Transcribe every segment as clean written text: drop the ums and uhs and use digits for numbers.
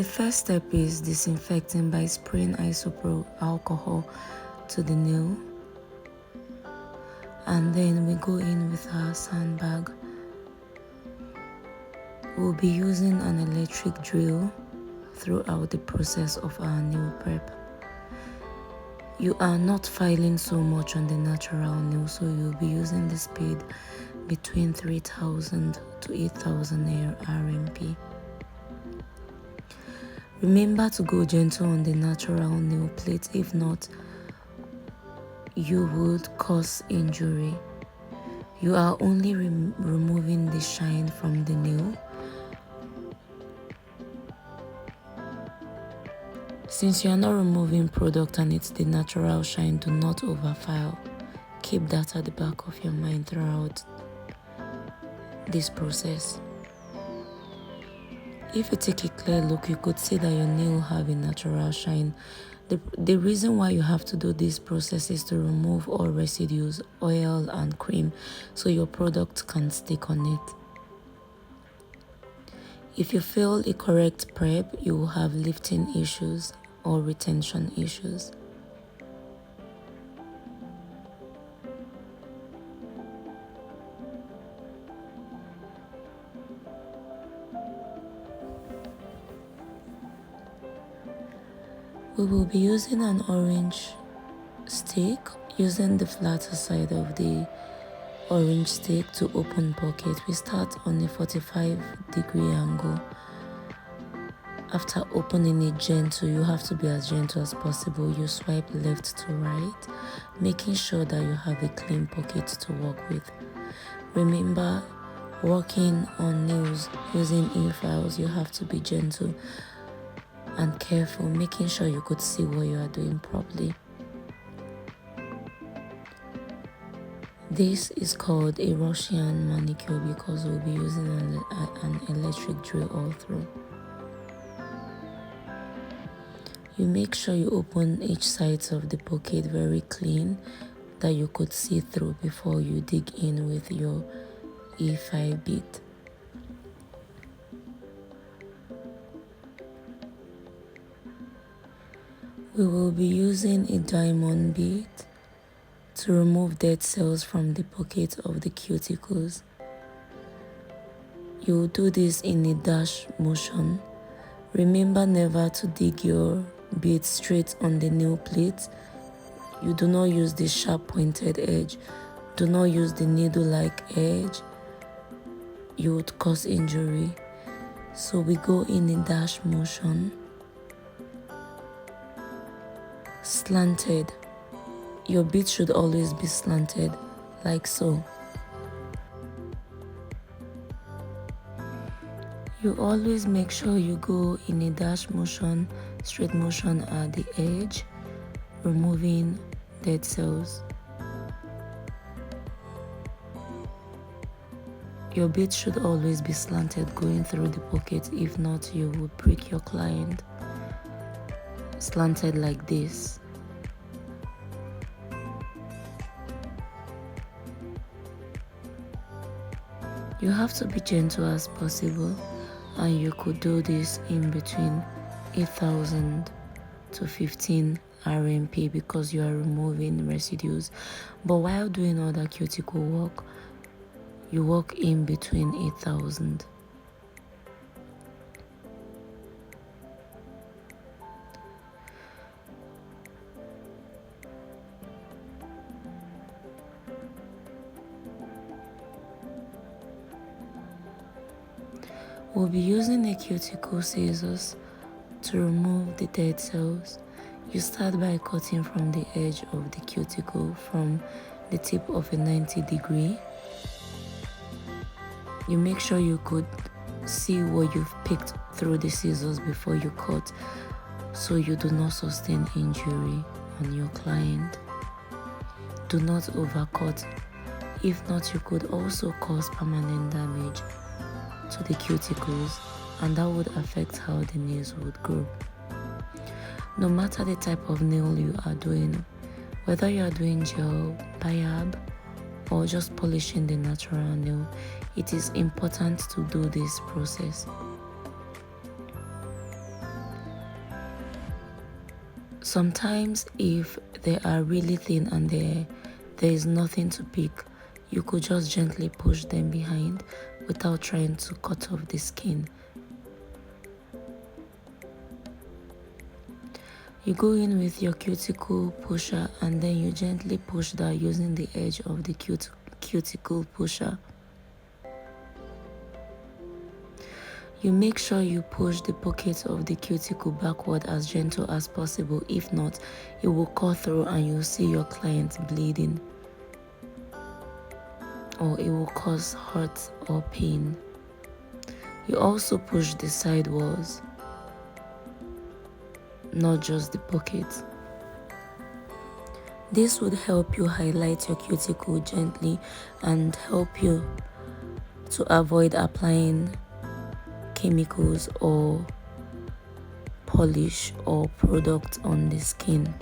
the first step is disinfecting by spraying isopropyl alcohol to the nail, and then we go in with our sandbag. We'll be using an electric drill throughout the process of our nail prep. You are not filing so much on the natural nail, so you'll be using the speed between 3,000 to 8,000 RMP. Remember to go gentle on the natural nail plate, if not, you would cause injury. You are only removing the shine from the nail. Since you are not removing product and it's the natural shine, do not overfile. Keep that at the back of your mind throughout this process. If you take a clear look, you could see that your nail have a natural shine. The reason why you have to do this process is to remove all residues, oil and cream, so your product can stick on it. If you fail a correct prep, you will have lifting issues or retention issues. We will be using an orange stick, using the flatter side of the orange stick to open pocket. We start on a 45-degree angle. After opening it gentle, you have to be as gentle as possible. You swipe left to right, making sure that you have a clean pocket to work with. Remember, working on nails using e-files, you have to be gentle and careful, making sure you could see what you are doing properly. This is called a Russian manicure because we'll be using an electric drill all through. You make sure you open each side of the pocket very clean, that you could see through before you dig in with your E5 bit. We will be using a diamond bead to remove dead cells from the pocket of the cuticles. You will do this in a dash motion. Remember never to dig your bead straight on the nail plate. You do not use the sharp pointed edge. Do not use the needle-like edge. You would cause injury. So we go in a dash motion. Slanted. Your bead should always be slanted, like so. You always make sure you go in a dash motion, straight motion at the edge, removing dead cells. Your bead should always be slanted going through the pocket, if not you will prick your client. Slanted like this. You have to be gentle as possible, and you could do this in between 8,000 to 15 RMP because you are removing residues. But while doing all that cuticle work, you work in between 8,000. We'll be using a cuticle scissors to remove the dead cells. You start by cutting from the edge of the cuticle from the tip of a 90-degree. You make sure you could see what you've picked through the scissors before you cut, so you do not sustain injury on your client. Do not overcut. If not, you could also cause permanent damage to the cuticles, and that would affect how the nails would grow. No matter the type of nail you are doing, whether you are doing gel, biab, or just polishing the natural nail, it is important to do this process. Sometimes if they are really thin and there is nothing to pick, you could just gently push them behind without trying to cut off the skin. You go in with your cuticle pusher and then you gently push that using the edge of the cuticle pusher. You make sure you push the pocket of the cuticle backward as gentle as possible. If not, it will cut through and you'll see your client bleeding, or it will cause hurt or pain. You also push the side walls, not just the pocket. This would help you highlight your cuticle gently and help you to avoid applying chemicals or polish or product on the skin.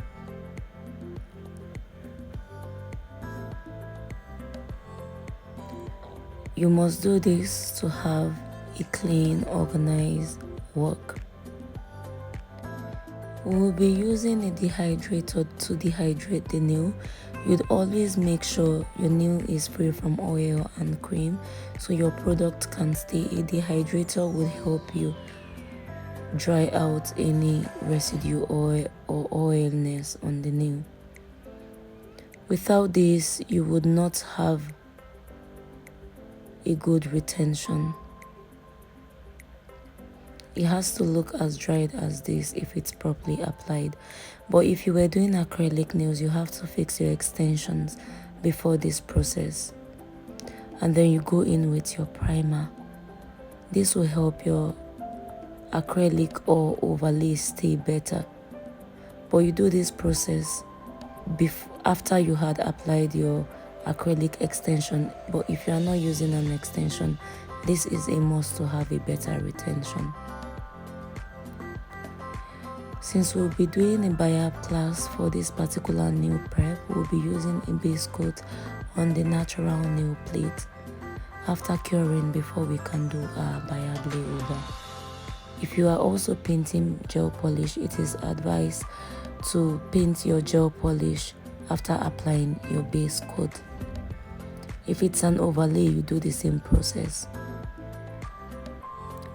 You must do this to have a clean, organized work. We will be using a dehydrator to dehydrate the nail. You'd always make sure your nail is free from oil and cream so your product can stay. A dehydrator will help you dry out any residue oil or oilness on the nail. Without this, you would not have a good retention. It has to look as dried as this if it's properly applied. But if you were doing acrylic nails, you have to fix your extensions before this process. And then you go in with your primer. This will help your acrylic or overlay stay better. But you do this process after you had applied your acrylic extension. But if you are not using an extension, this is a must to have a better retention. Since we'll be doing a biap class for this particular nail prep, we'll be using a base coat on the natural nail plate after curing before we can do our biap layover. If you are also painting gel polish, it is advised to paint your gel polish after applying your base coat. If it's an overlay, you do the same process.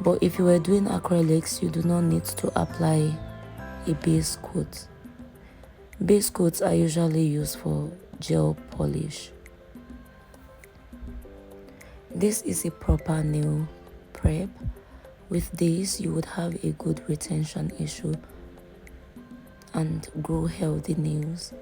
But if you were doing acrylics, you do not need to apply a base coat. Base coats are usually used for gel polish. This is a proper nail prep. With this, you would have a good retention issue and grow healthy nails.